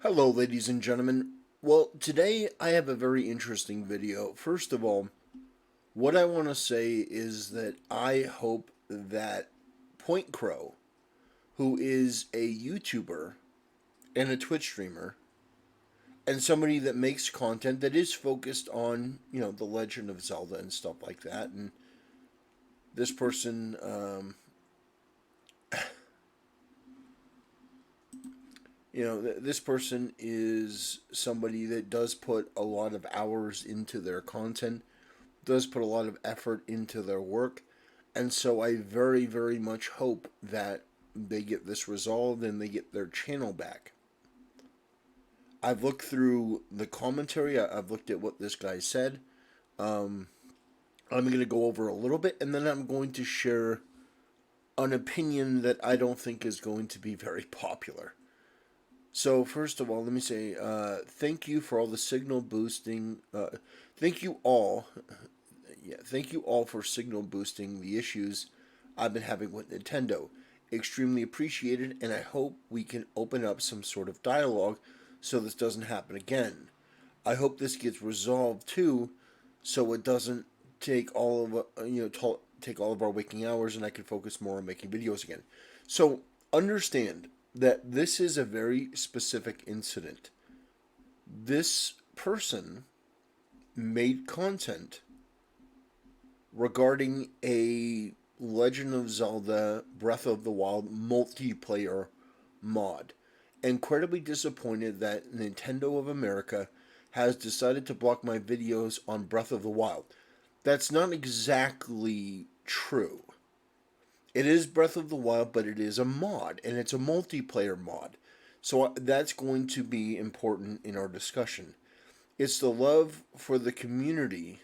Hello, ladies and gentlemen. Well, today I have a very interesting video. First of all, what I want to say is that I hope that Pointcrow, who is a YouTuber and a Twitch streamer, and somebody that makes content that is focused on, the Legend of Zelda and stuff like that, and this person, this person is somebody that does put a lot of hours into their content, does put a lot of effort into their work, and so I very, very much hope that they get this resolved and they get their channel back. I've looked through the commentary, I've looked at what this guy said. I'm going to go over a little bit, and then I'm going to share an opinion that I don't think is going to be very popular. So first of all, let me say thank you for all the signal boosting. Thank you all. Thank you all for signal boosting the issues I've been having with Nintendo. Extremely appreciated, and I hope we can open up some sort of dialogue so this doesn't happen again. I hope this gets resolved too, so it doesn't take all of take all of our waking hours, and I can focus more on making videos again. So understand that this is a very specific incident. This person made content regarding a Legend of Zelda Breath of the Wild multiplayer mod. Incredibly disappointed that Nintendo of America has decided to block my videos on Breath of the Wild. That's not exactly true. It is Breath of the Wild, but it is a mod, and it's a multiplayer mod. So that's going to be important in our discussion. It's the love for the community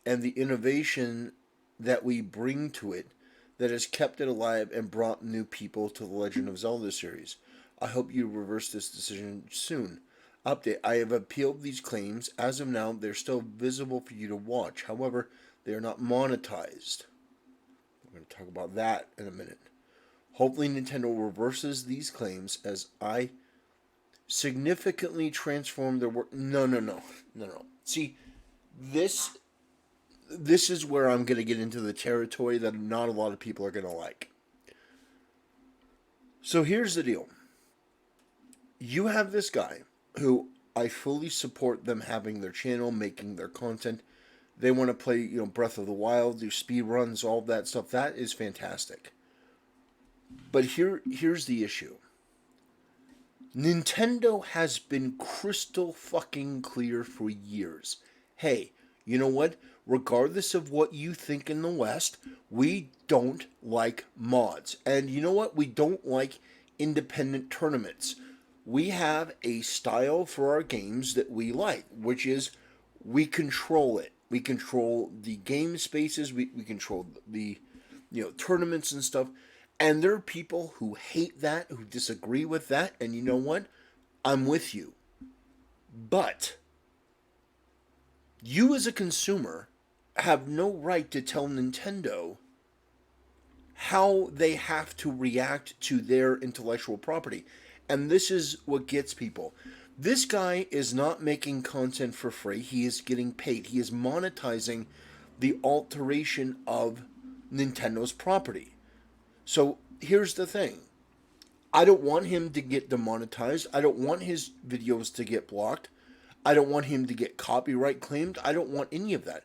and the innovation that we bring to it that has kept it alive and brought new people to the Legend of Zelda series. I hope you reverse this decision soon. Update: I have appealed these claims. As of now, they're still visible for you to watch. However, they are not monetized. We're going to talk about that in a minute. Hopefully, Nintendo reverses these claims as I significantly transform their work. No. See, this is where I'm going to get into the territory that not a lot of people are going to like. So here's the deal. You have this guy who I fully support them having their channel, making their content. They want to play, Breath of the Wild, do speed runs, all that stuff. That is fantastic. But here's the issue. Nintendo has been crystal fucking clear for years. Hey, you know what? Regardless of what you think in the West, we don't like mods. And you know what? We don't like independent tournaments. We have a style for our games that we like, which is we control it. We control the game spaces, we control the tournaments and stuff. And there are people who hate that, who disagree with that, and you know what? I'm with you. But you as a consumer have no right to tell Nintendo how they have to react to their intellectual property. And this is what gets people. This guy is not making content for free. He is getting paid. He is monetizing the alteration of Nintendo's property. So here's the thing. I don't want him to get demonetized. I don't want his videos to get blocked. I don't want him to get copyright claimed. I don't want any of that.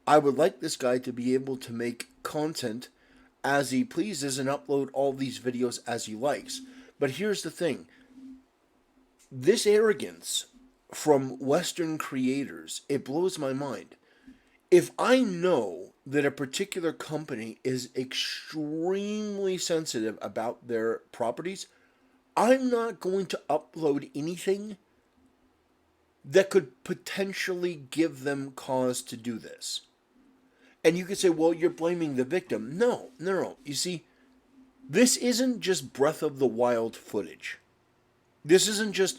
I would like this guy to be able to make content as he pleases and upload all these videos as he likes. But here's the thing. This arrogance from Western creators, it blows my mind. If I know that a particular company is extremely sensitive about their properties, I'm not going to upload anything that could potentially give them cause to do this. And you could say, well, you're blaming the victim. No. You see, this isn't just Breath of the Wild footage. This isn't just,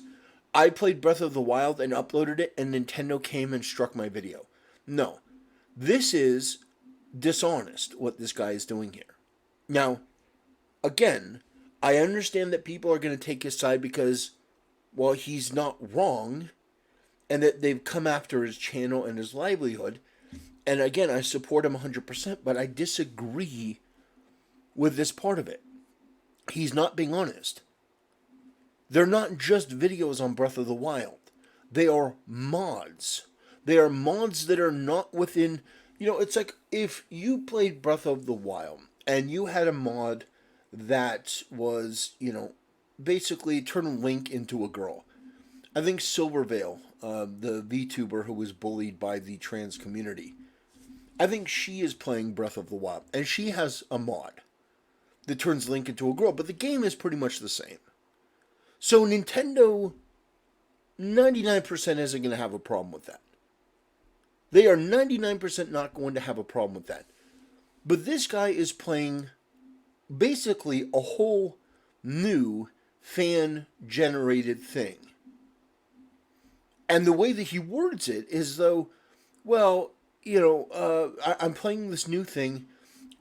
I played Breath of the Wild and uploaded it and Nintendo came and struck my video. No. This is dishonest, what this guy is doing here. Now, again, I understand that people are going to take his side because while he's not wrong, and that they've come after his channel and his livelihood, and again, I support him 100%, but I disagree with this part of it. He's not being honest. They're not just videos on Breath of the Wild. They are mods. They are mods that are not within... it's like if you played Breath of the Wild and you had a mod that was, basically turn Link into a girl. I think Silvervale, the VTuber who was bullied by the trans community, I think she is playing Breath of the Wild, and she has a mod that turns Link into a girl, but the game is pretty much the same. So Nintendo 99% isn't going to have a problem with that. They are 99% not going to have a problem with that. But this guy is playing basically a whole new fan-generated thing. And the way that he words it is though, well, I'm playing this new thing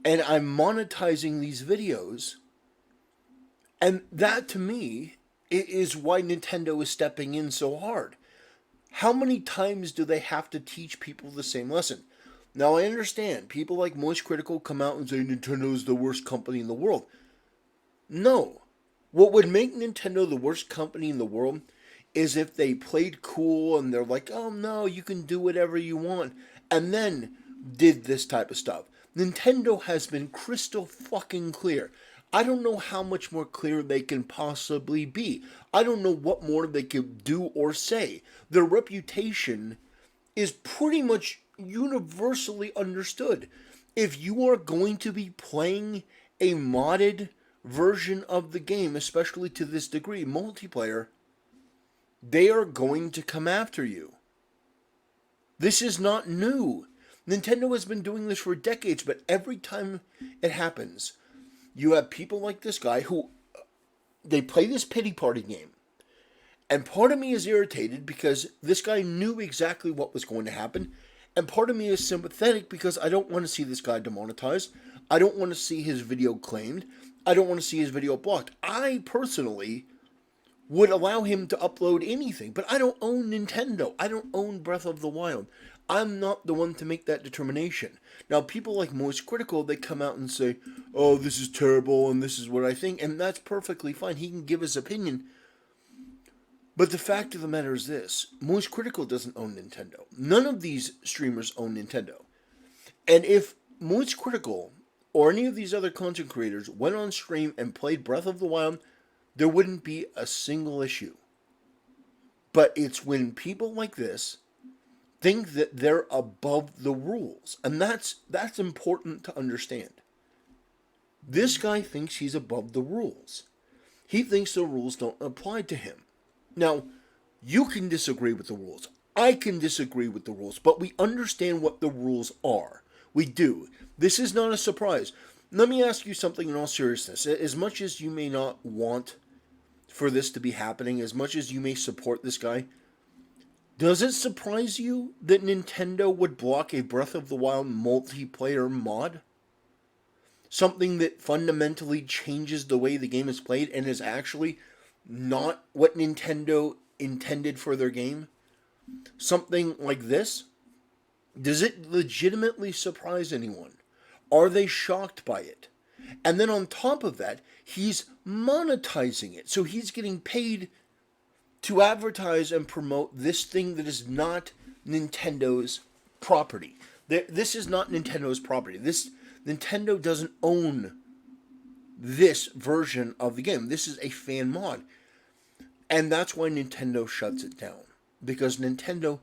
and I'm monetizing these videos. And that to me is why Nintendo is stepping in so hard. How many times do they have to teach people the same lesson? Now I understand people like Moist Critical come out and say Nintendo is the worst company in the world. No. What would make Nintendo the worst company in the world is if they played cool and they're like, oh no, you can do whatever you want, and then did this type of stuff. Nintendo has been crystal fucking clear. I don't know how much more clear they can possibly be. I don't know what more they could do or say. Their reputation is pretty much universally understood. If you are going to be playing a modded version of the game, especially to this degree, multiplayer, they are going to come after you. This is not new. Nintendo has been doing this for decades, but every time it happens, you have people like this guy who, they play this pity party game. And part of me is irritated because this guy knew exactly what was going to happen. And part of me is sympathetic because I don't want to see this guy demonetized. I don't want to see his video claimed. I don't want to see his video blocked. I personally would allow him to upload anything, but I don't own Nintendo. I don't own Breath of the Wild. I'm not the one to make that determination. Now, people like Moist Critical, they come out and say, oh, this is terrible and this is what I think, and that's perfectly fine. He can give his opinion. But the fact of the matter is this. Moist Critical doesn't own Nintendo. None of these streamers own Nintendo. And if Moist Critical or any of these other content creators went on stream and played Breath of the Wild, there wouldn't be a single issue. But it's when people like this think that they're above the rules. And that's important to understand. This guy thinks he's above the rules. He thinks the rules don't apply to him. Now, you can disagree with the rules. I can disagree with the rules. But we understand what the rules are. We do. This is not a surprise. Let me ask you something in all seriousness. As much as you may not want for this to be happening, as much as you may support this guy, does it surprise you that Nintendo would block a Breath of the Wild multiplayer mod? Something that fundamentally changes the way the game is played and is actually not what Nintendo intended for their game? Something like this? Does it legitimately surprise anyone? Are they shocked by it? And then on top of that, he's monetizing it. So he's getting paid to advertise and promote this thing that is not Nintendo's property. This is not Nintendo's property. Nintendo doesn't own this version of the game. This is a fan mod. And that's why Nintendo shuts it down. Because Nintendo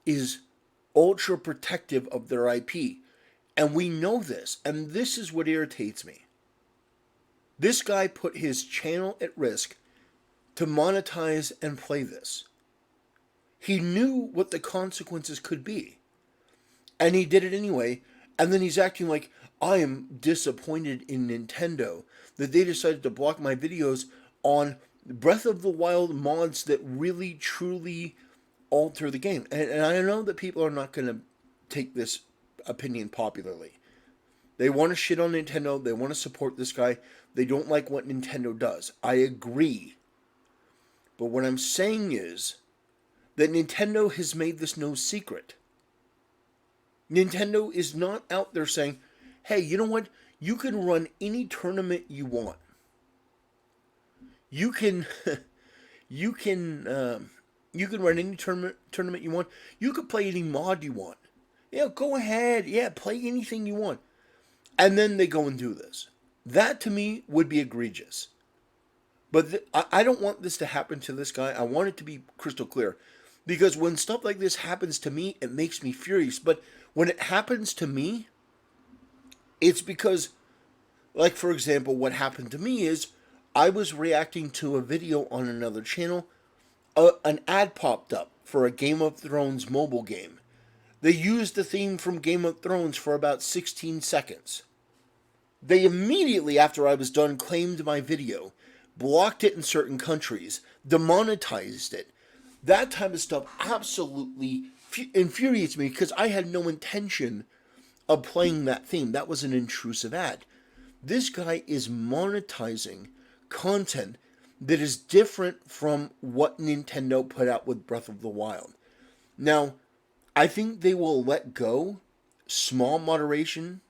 is ultra protective of their IP. And we know this. And this is what irritates me. This guy put his channel at risk to monetize and play this. He knew what the consequences could be. And he did it anyway. And then he's acting like, I am disappointed in Nintendo that they decided to block my videos on Breath of the Wild mods that really, truly alter the game. And I know that people are not going to take this opinion popularly. They want to shit on Nintendo. They want to support this guy. They don't like what Nintendo does. I agree. But what I'm saying is that Nintendo has made this no secret. Nintendo is not out there saying, hey, you know what? You can run any tournament you want. You can, you can, you can run any tournament you want. You could play any mod you want. Yeah, go ahead. Yeah, play anything you want. And then they go and do this. That to me would be egregious. But I don't want this to happen to this guy. I want it to be crystal clear. Because when stuff like this happens to me, it makes me furious. But when it happens to me, it's because, like, for example, what happened to me is I was reacting to a video on another channel. An ad popped up for a Game of Thrones mobile game. They used the theme from Game of Thrones for about 16 seconds. They immediately, after I was done, claimed my video, blocked it in certain countries, demonetized it. That type of stuff absolutely infuriates me because I had no intention of playing that theme. That was an intrusive ad. This guy is monetizing content that is different from what Nintendo put out with Breath of the Wild. Now, I think they will let go small moderation.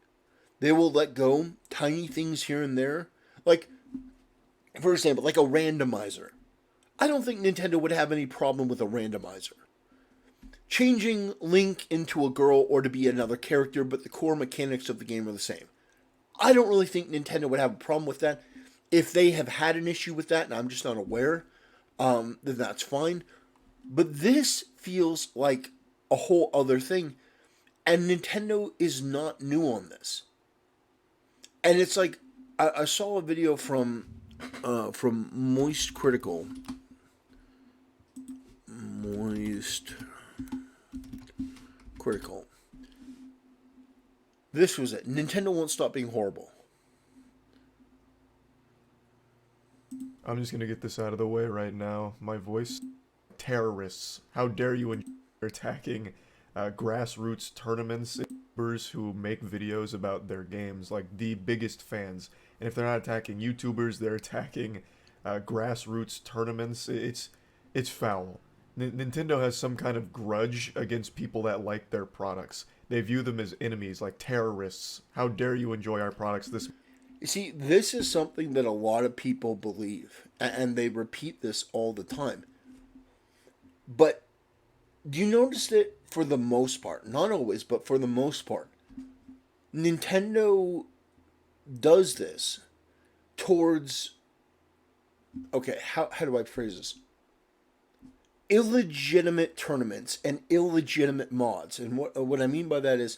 They will let go tiny things here and there. Like, for example, like a randomizer. I don't think Nintendo would have any problem with a randomizer. Changing Link into a girl or to be another character, but the core mechanics of the game are the same. I don't really think Nintendo would have a problem with that. If they have had an issue with that, and I'm just not aware, then that's fine. But this feels like a whole other thing, and Nintendo is not new on this. And it's like, I saw a video from Moist Critical. Moist Critical. This was it. Nintendo won't stop being horrible. I'm just gonna get this out of the way right now. My voice. Terrorists. How dare you attacking grassroots tournaments, YouTubers who make videos about their games, like the biggest fans. And if they're not attacking YouTubers, they're attacking grassroots tournaments. It's foul. Nintendo has some kind of grudge against people that like their products. They view them as enemies, like terrorists. How dare you enjoy our products this... You see, this is something that a lot of people believe, and they repeat this all the time. But do you notice that for the most part, not always, but for the most part, Nintendo does this towards, okay, how do I phrase this? Illegitimate tournaments and illegitimate mods. And what I mean by that is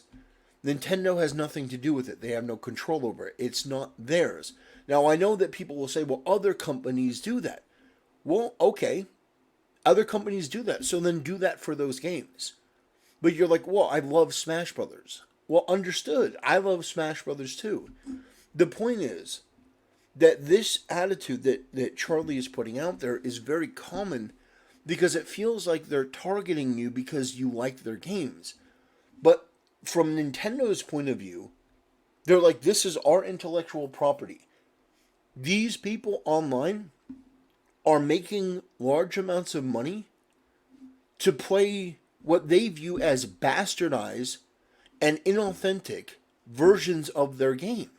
Nintendo has nothing to do with it. They have no control over it. It's not theirs. Now, I know that people will say, well, other companies do that. Well, okay. Other companies do that. So then do that for those games. But you're like, well, I love Smash Brothers. Well, understood. I love Smash Brothers too. The point is that this attitude that Charlie is putting out there is very common because it feels like they're targeting you because you like their games. But from Nintendo's point of view, they're like, this is our intellectual property. These people online are making large amounts of money to play what they view as bastardized and inauthentic versions of their game.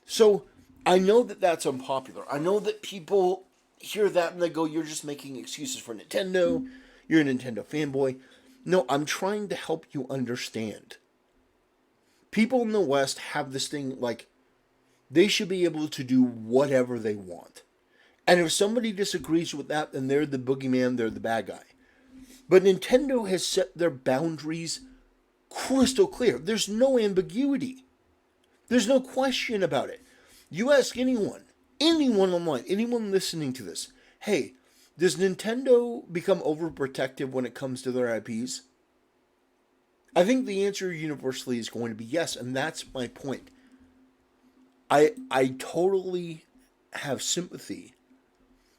So I know that that's unpopular. I know that people hear that and they go, you're just making excuses for Nintendo. You're a Nintendo fanboy. No, I'm trying to help you understand. People in the West have this thing like they should be able to do whatever they want. And if somebody disagrees with that, then they're the boogeyman, they're the bad guy. But Nintendo has set their boundaries crystal clear. There's no ambiguity. There's no question about it. You ask anyone online, anyone listening to this, hey, does Nintendo become overprotective when it comes to their IPs? I think the answer universally is going to be yes, and that's my point. I totally have sympathy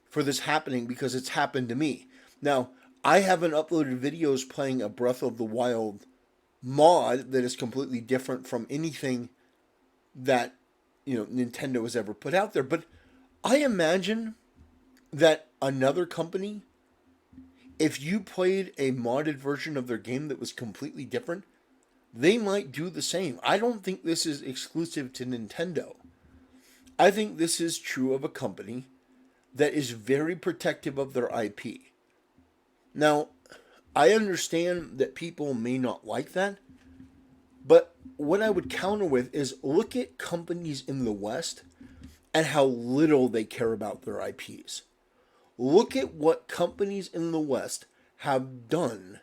for this happening because it's happened to me. Now, I haven't uploaded videos playing a Breath of the Wild mod that is completely different from anything that, Nintendo has ever put out there. But I imagine that another company, if you played a modded version of their game that was completely different, they might do the same. I don't think this is exclusive to Nintendo. I think this is true of a company that is very protective of their IP. Now, I understand that people may not like that, but what I would counter with is look at companies in the West and how little they care about their IPs. Look at what companies in the West have done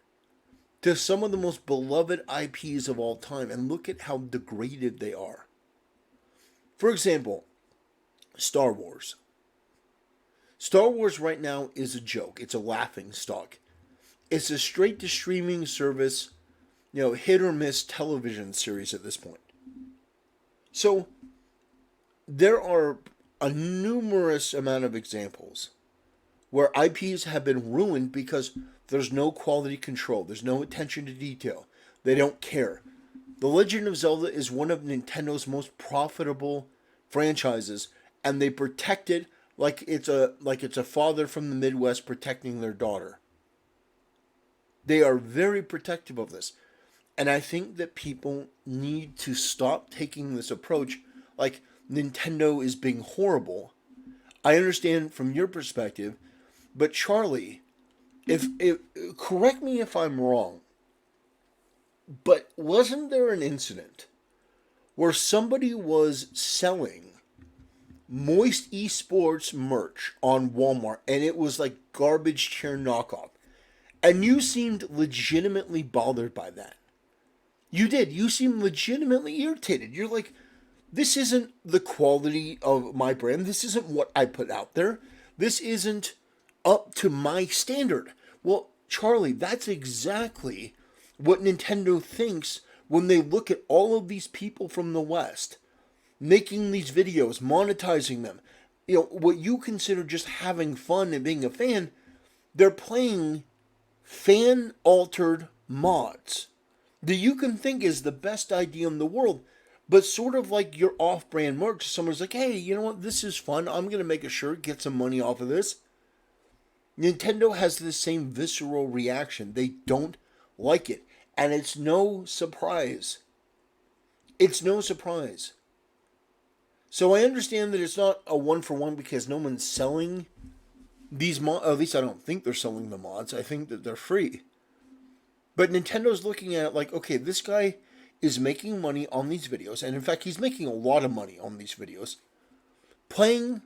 to some of the most beloved IPs of all time, and look at how degraded they are. For example, Star Wars. Star Wars right now is a joke. It's a laughing stock. It's a straight to streaming service, hit or miss television series at this point. So there are a numerous amount of examples where IPs have been ruined because there's no quality control, there's no attention to detail. They don't care. The Legend of Zelda is one of Nintendo's most profitable franchises, and they protect it like it's a father from the Midwest protecting their daughter. They are very protective of this. And I think that people need to stop taking this approach like Nintendo is being horrible. I understand from your perspective, but Charlie, if correct me if I'm wrong, but wasn't there an incident where somebody was selling Moist Esports merch on Walmart and it was like garbage chair knockoff? And you seemed legitimately bothered by that. You did. You seemed legitimately irritated. You're like, this isn't the quality of my brand. This isn't what I put out there. This isn't up to my standard. Well, Charlie, that's exactly what Nintendo thinks when they look at all of these people from the West making these videos, monetizing them. What you consider just having fun and being a fan, they're playing fan altered mods that you can think is the best idea in the world, but sort of like your off-brand merch. Someone's like, hey, you know what, this is fun, I'm going to make a shirt, get some money off of this. Nintendo has the same visceral reaction. They don't like it, and it's no surprise. It's no surprise. So I understand that it's not a one-for-one because no one's selling these mods. At least I don't think they're selling the mods. I think that they're free. But Nintendo's looking at it like, okay, this guy is making money on these videos, and in fact, he's making a lot of money on these videos, playing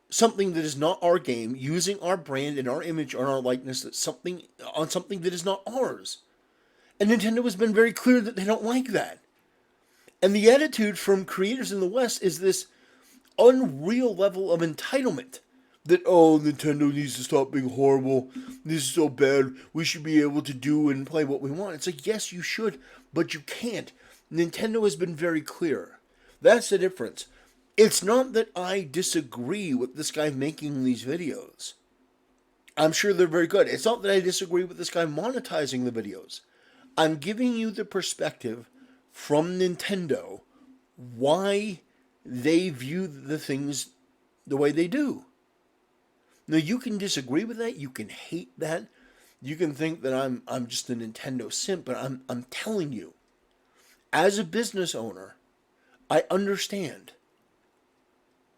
something that is not our game, using our brand and our image and our likeness on something that is not ours. And Nintendo has been very clear that they don't like that. And the attitude from creators in the West is this unreal level of entitlement. That, oh, Nintendo needs to stop being horrible. This is so bad. We should be able to do and play what we want. It's like, yes, you should, but you can't. Nintendo has been very clear. That's the difference. It's not that I disagree with this guy making these videos. I'm sure they're very good. It's not that I disagree with this guy monetizing the videos. I'm giving you the perspective from Nintendo why they view the things the way they do. Now, you can disagree with that. You can hate that. You can think that I'm just a Nintendo simp, but I'm telling you, as a business owner, I understand.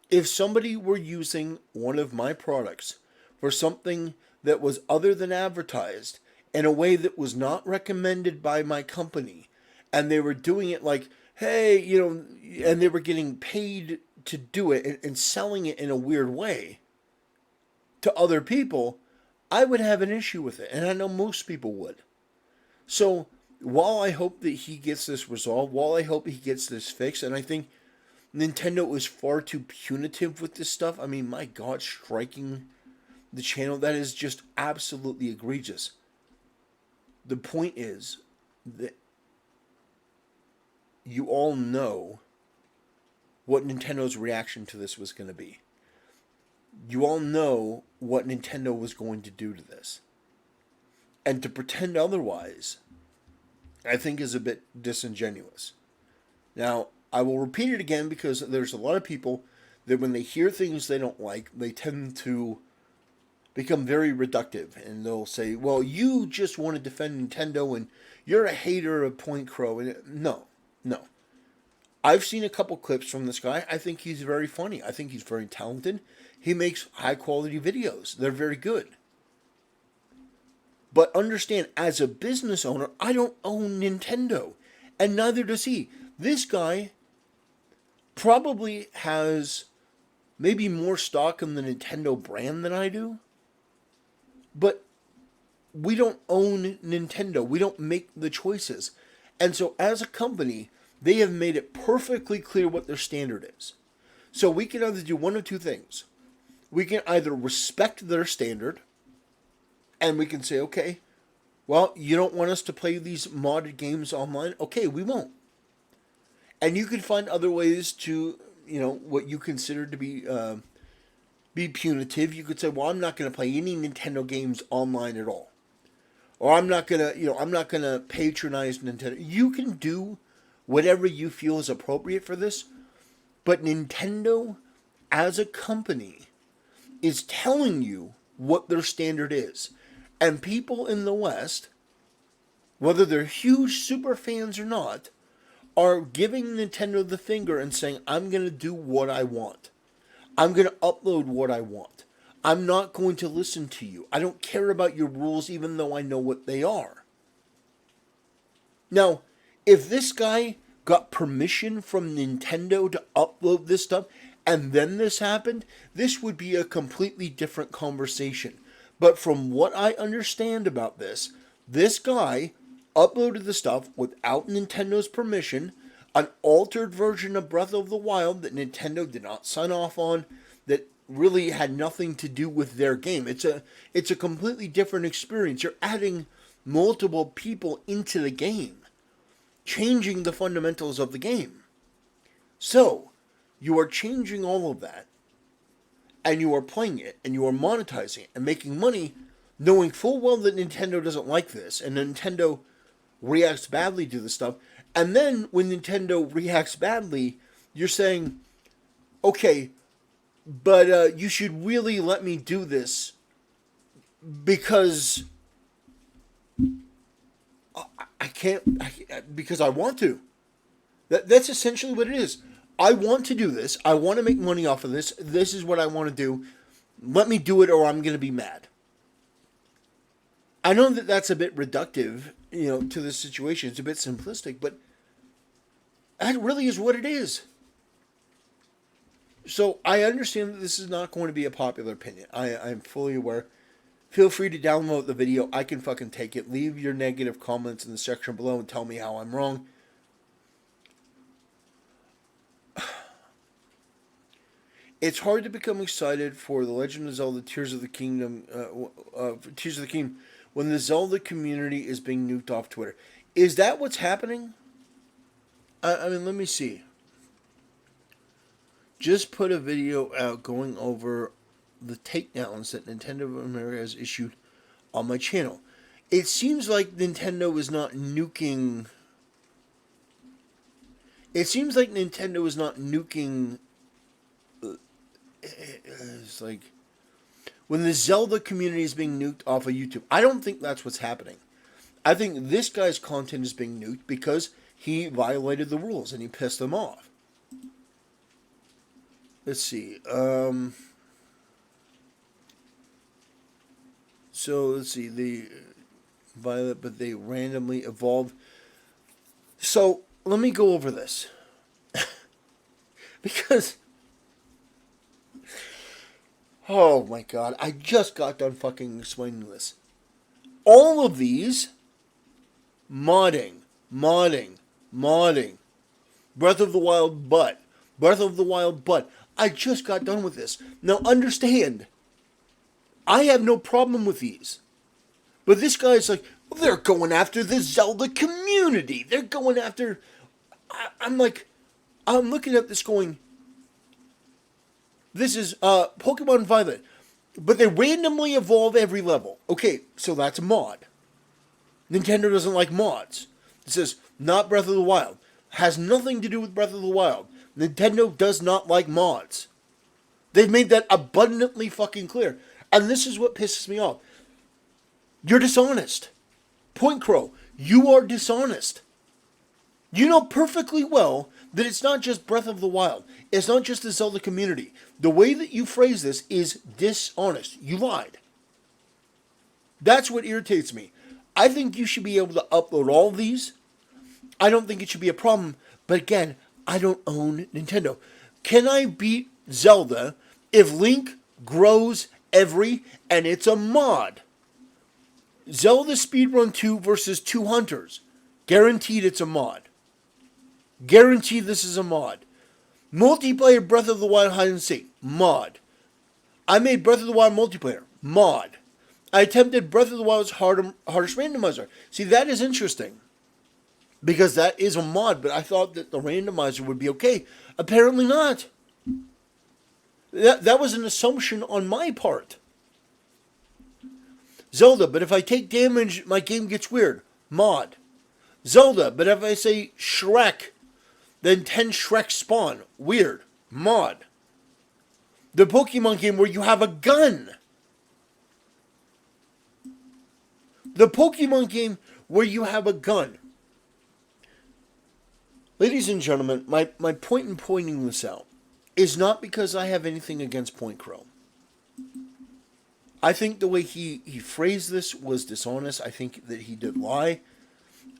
If somebody were using one of my products for something that was other than advertised in a way that was not recommended by my company, and they were doing it like, hey, and they were getting paid to do it and selling it in a weird way to other people, I would have an issue with it. And I know most people would. So while I hope that he gets this resolved, while I hope he gets this fixed, and I think Nintendo is far too punitive with this stuff. I mean, my God, striking the channel, that is just absolutely egregious. The point is that you all know what Nintendo's reaction to this was going to be. You all know what Nintendo was going to do to this. And to pretend otherwise, I think is a bit disingenuous. Now, I will repeat it again because there's a lot of people that when they hear things they don't like, they tend to become very reductive, and they'll say, "Well, you just want to defend Nintendo, and you're a hater of Pointcrow." And no, no. I've seen a couple clips from this guy. I think he's very funny. I think he's very talented. He makes high quality videos. They're very good. But understand, as a business owner, I don't own Nintendo, and neither does he. This guy probably has maybe more stock in the Nintendo brand than I do, but we don't own Nintendo. We don't make the choices. And so as a company, they have made it perfectly clear what their standard is. So we can either do one of two things. We can either respect their standard, and we can say, okay, well, you don't want us to play these modded games online? Okay, we won't. And you can find other ways to, what you consider to be punitive. You could say, well, I'm not going to play any Nintendo games online at all. Or I'm not going to patronize Nintendo. You can do whatever you feel is appropriate for this. But Nintendo, as a company, is telling you what their standard is. And people in the West, whether they're huge super fans or not, are giving Nintendo the finger and saying, I'm going to do what I want. I'm going to upload what I want. I'm not going to listen to you. I don't care about your rules even though I know what they are. Now, if this guy got permission from Nintendo to upload this stuff and then this happened, this would be a completely different conversation. But from what I understand about this guy uploaded the stuff without Nintendo's permission, an altered version of Breath of the Wild that Nintendo did not sign off on, that really had nothing to do with their game. It's a completely different experience. You're adding multiple people into the game, changing the fundamentals of the game. So, you are changing all of that, and you are playing it, and you are monetizing it, and making money, knowing full well that Nintendo doesn't like this, and Nintendo reacts badly to the stuff. And then, when Nintendo reacts badly, you're saying, okay, but you should really let me do this, because I can't, because I want to. That's essentially what it is. I want to do this. I want to make money off of this. This is what I want to do. Let me do it or I'm going to be mad. I know that that's a bit reductive, to the situation. It's a bit simplistic, but that really is what it is. So I understand that this is not going to be a popular opinion. I'm fully aware. Feel free to download the video. I can fucking take it. Leave your negative comments in the section below and tell me how I'm wrong. It's hard to become excited for The Legend of Zelda Tears of the Kingdom, Tears of the Kingdom, when the Zelda community is being nuked off Twitter. Is that what's happening? I mean, let me see. Just put a video out going over the takedowns that Nintendo of America has issued on my channel. It seems like Nintendo is not nuking. It seems like Nintendo is not nuking. It's like when the Zelda community is being nuked off of YouTube. I don't think that's what's happening. I think this guy's content is being nuked because he violated the rules and he pissed them off. Let's see. So let's see. They violate, but they randomly evolve. So let me go over this because. Oh my god, I just got done fucking explaining this. All of these, modding. Breath of the Wild butt. I just got done with this. Now understand, I have no problem with these. But this guy's like, well, they're going after the Zelda community. They're going after... I'm looking at this going... This is Pokemon Violet, but they randomly evolve every level. Okay, so that's a mod. Nintendo doesn't like mods. It says, not Breath of the Wild. Has nothing to do with Breath of the Wild. Nintendo does not like mods. They've made that abundantly fucking clear. And this is what pisses me off. You're dishonest. Pointcrow, you are dishonest. You know perfectly well that it's not just Breath of the Wild. It's not just the Zelda community. The way that you phrase this is dishonest. You lied. That's what irritates me. I think you should be able to upload all of these. I don't think it should be a problem. But again, I don't own Nintendo. Can I beat Zelda if Link grows and it's a mod? Zelda Speedrun 2 versus 2 Hunters. Guaranteed it's a mod. Guaranteed this is a mod. Multiplayer Breath of the Wild hide and seek. Mod. I made Breath of the Wild multiplayer. Mod. I attempted Breath of the Wild's hardest randomizer. See, that is interesting. Because that is a mod, but I thought that the randomizer would be okay. Apparently not. That was an assumption on my part. Zelda, but if I take damage, my game gets weird. Mod. Zelda, but if I say Shrek, then 10 Shreks spawn. Weird. Mod. The Pokemon game where you have a gun. The Pokemon game where you have a gun. Ladies and gentlemen, my point in pointing this out is not because I have anything against Pointcrow. I think the way he phrased this was dishonest. I think that he did lie.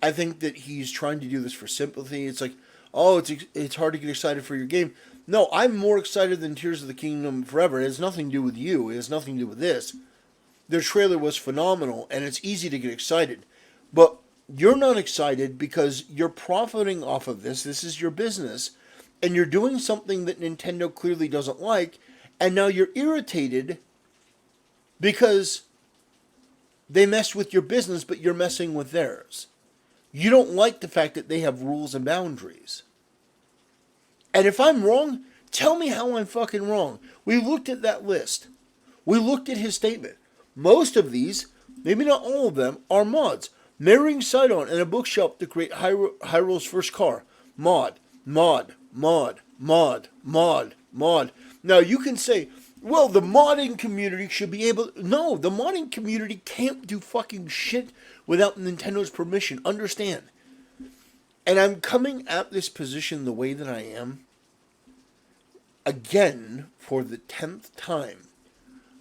I think that he's trying to do this for sympathy. It's like, oh, it's hard to get excited for your game. No, I'm more excited than Tears of the Kingdom Forever. It has nothing to do with you. It has nothing to do with this. Their trailer was phenomenal, and it's easy to get excited. But you're not excited because you're profiting off of this. This is your business. And you're doing something that Nintendo clearly doesn't like. And now you're irritated because they mess with your business, but you're messing with theirs. You don't like the fact that they have rules and boundaries. And if I'm wrong, tell me how I'm fucking wrong. We looked at that list. We looked at his statement. Most of these, maybe not all of them, are mods. Marrying Sidon and a bookshelf to create Hyrule's first car. Mod. Mod. Mod. Mod. Mod. Mod. Now you can say, well, the modding community should be able... No, the modding community can't do fucking shit without Nintendo's permission. Understand. And I'm coming at this position the way that I am, again, for the 10th time.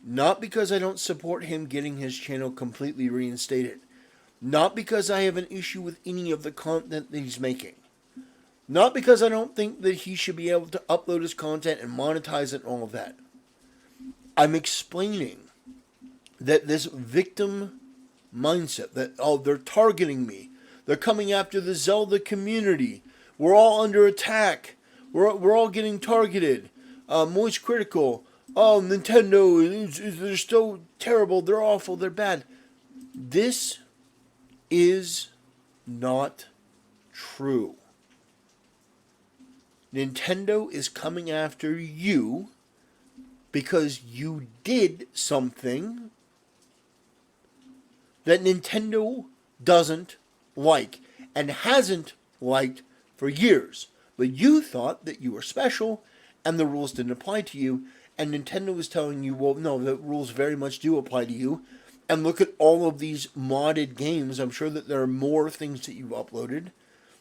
Not because I don't support him getting his channel completely reinstated. Not because I have an issue with any of the content that he's making. Not because I don't think that he should be able to upload his content and monetize it and all of that. I'm explaining that this victim mindset, that, oh, they're targeting me. They're coming after the Zelda community. We're all under attack. We're all getting targeted. Moist Critical. Oh, Nintendo, they're so terrible. They're awful. They're bad. This is not true. Nintendo is coming after you because you did something that Nintendo doesn't like and hasn't liked for years. But you thought that you were special and the rules didn't apply to you, and Nintendo was telling you, well, no, the rules very much do apply to you. And look at all of these modded games. I'm sure that there are more things that you've uploaded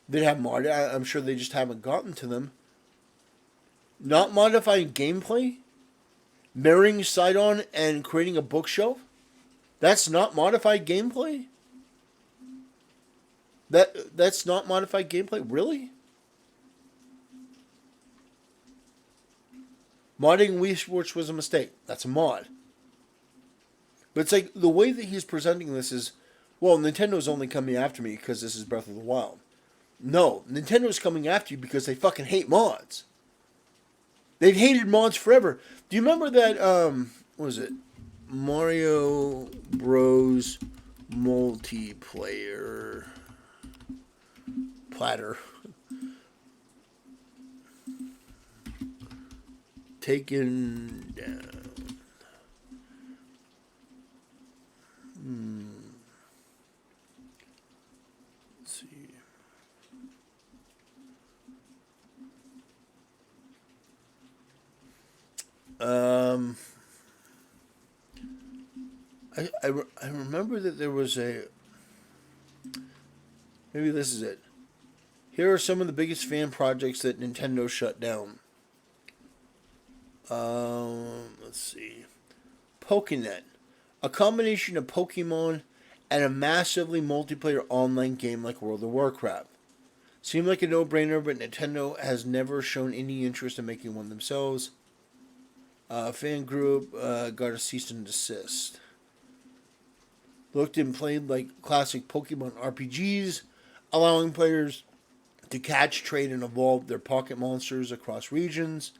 that have modded. I'm sure they just haven't gotten to them. Not modifying gameplay? Marrying Sidon and creating a bookshelf? That's not modified gameplay? That's not modified gameplay? Really? Modding Wii Sports was a mistake. That's a mod. But it's like, the way that he's presenting this is, well, Nintendo's only coming after me because this is Breath of the Wild. No, Nintendo's coming after you because they fucking hate mods. They've hated mods forever. Do you remember that, what was it? Mario Bros. Multiplayer platter. Taken down. Let's see. I remember that there was a. Maybe this is it. Here are some of the biggest fan projects that Nintendo shut down. Let's see. Pokénet, a combination of Pokemon and a massively multiplayer online game like World of Warcraft. Seemed like a no-brainer, but Nintendo has never shown any interest in making one themselves. Fan group got a cease and desist. Looked and played like classic Pokemon RPGs, allowing players to catch, trade, and evolve their pocket monsters across regions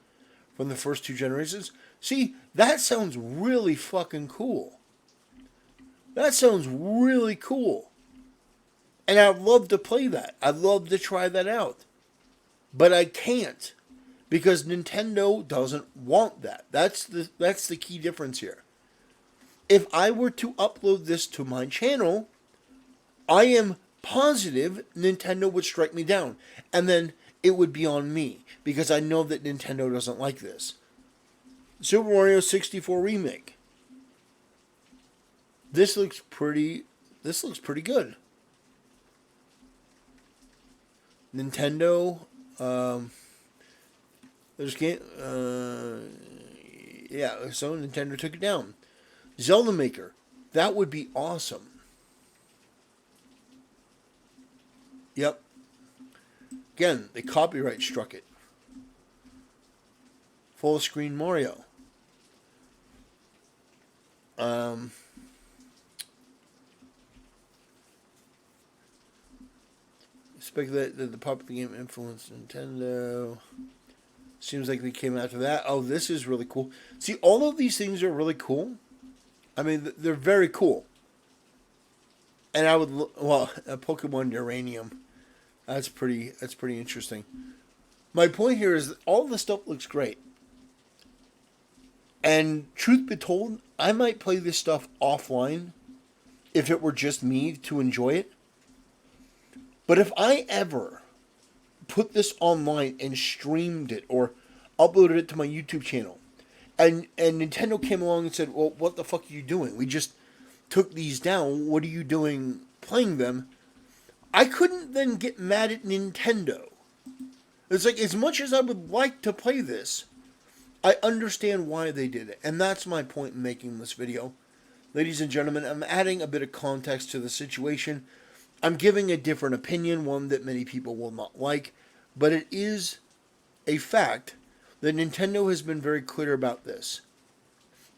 from the first two generations. See, that sounds really fucking cool. That sounds really cool. And I'd love to play that. I'd love to try that out. But I can't. Because Nintendo doesn't want that. That's the key difference here. If I were to upload this to my channel, I am positive Nintendo would strike me down. And then it would be on me. Because I know that Nintendo doesn't like this. Super Mario 64 Remake. This looks pretty good. Nintendo, there's game, yeah, so Nintendo took it down. Zelda Maker, that would be awesome. Yep. Again, the copyright struck it. Full screen Mario. Speculate that the popular game influenced Nintendo. Seems like they came after that. Oh, this is really cool. See, all of these things are really cool. I mean, they're very cool. And I would, a Pokemon Uranium. That's pretty interesting. My point here is that all the stuff looks great. And truth be told, I might play this stuff offline if it were just me to enjoy it. But if I ever put this online and streamed it or uploaded it to my YouTube channel and Nintendo came along and said, well, what the fuck are you doing? We just took these down. What are you doing playing them? I couldn't then get mad at Nintendo. It's like, as much as I would like to play this, I understand why they did it. And that's my point in making this video. Ladies and gentlemen, I'm adding a bit of context to the situation. I'm giving a different opinion, one that many people will not like, but it is a fact that Nintendo has been very clear about this.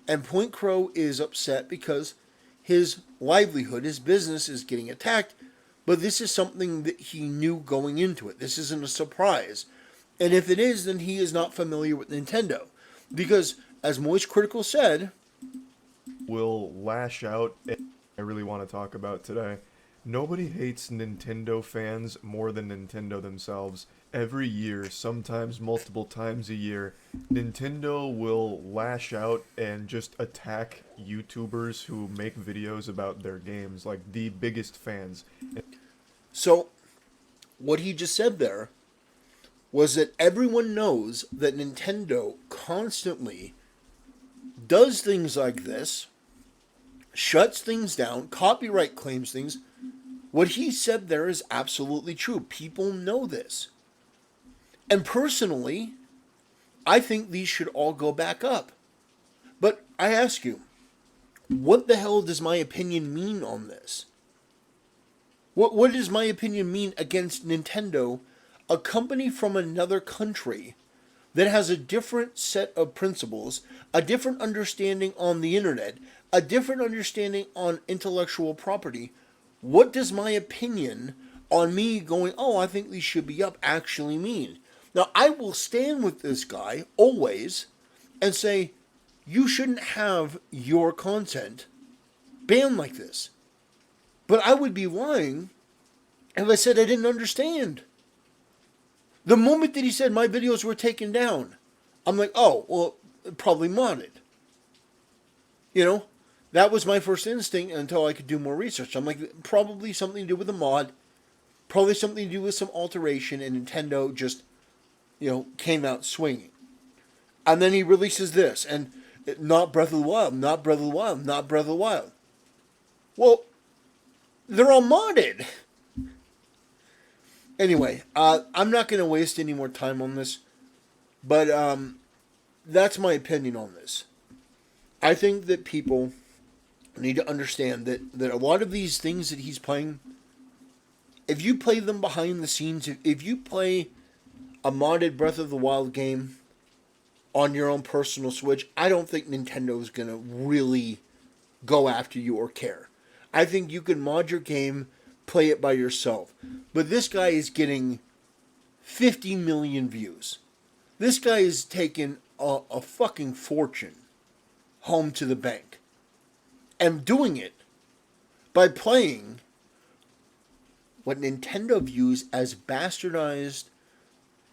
And Pointcrow is upset because his livelihood, his business is getting attacked, but this is something that he knew going into it. This isn't a surprise. And if it is, then he is not familiar with Nintendo. Because, as Moist Critical said, will lash out. I really want to talk about today. Nobody hates Nintendo fans more than Nintendo themselves. Every year, sometimes multiple times a year, Nintendo will lash out and just attack YouTubers who make videos about their games, like the biggest fans. So, what he just said there was that everyone knows that Nintendo constantly does things like this, shuts things down, copyright claims things. What he said there is absolutely true. People know this. And personally, I think these should all go back up. But I ask you, what the hell does my opinion mean on this? What does my opinion mean against Nintendo, a company from another country that has a different set of principles, a different understanding on the internet, a different understanding on intellectual property? What does my opinion on me going, oh, I think these should be up, actually mean? Now, I will stand with this guy always and say, you shouldn't have your content banned like this. But I would be lying if I said I didn't understand. The moment that he said my videos were taken down, I'm like, oh, well, probably modded. You know? That was my first instinct until I could do more research. I'm like, probably something to do with a mod. Probably something to do with some alteration. And Nintendo just, came out swinging. And then he releases this. And Not Breath of the Wild, not Breath of the Wild, not Breath of the Wild. Well, they're all modded. Anyway, I'm not going to waste any more time on this, but that's my opinion on this. I think that people need to understand that a lot of these things that he's playing, if you play them behind the scenes, if you play a modded Breath of the Wild game on your own personal Switch, I don't think Nintendo is going to really go after you or care. I think you can mod your game, play it by yourself. But this guy is getting 50 million views. This guy is taking a fucking fortune home to the bank. And doing it by playing what Nintendo views as bastardized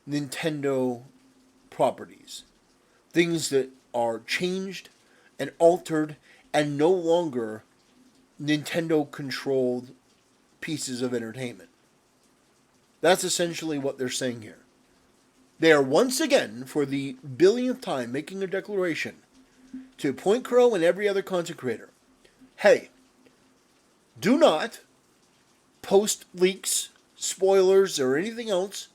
Nintendo properties. Things that are changed and altered and no longer Nintendo controlled pieces of entertainment. That's essentially what they're saying here. They are once again, for the billionth time, making a declaration to Pointcrow and every other content creator. Hey, do not post leaks, spoilers, or anything else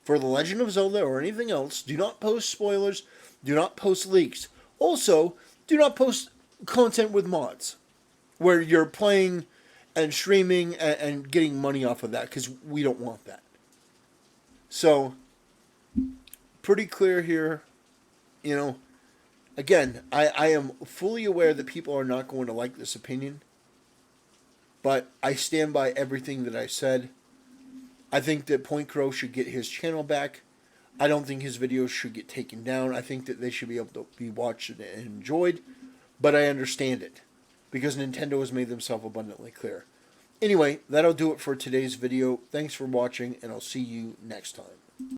for The Legend of Zelda or anything else. Do not post spoilers. Do not post leaks. Also, do not post content with mods where you're playing and streaming and getting money off of that, because we don't want that. So, pretty clear here. You know, again, I am fully aware that people are not going to like this opinion, but I stand by everything that I said. I think that Pointcrow should get his channel back. I don't think his videos should get taken down. I think that they should be able to be watched and enjoyed, but I understand it because Nintendo has made themselves abundantly clear. Anyway, that'll do it for today's video. Thanks for watching, and I'll see you next time.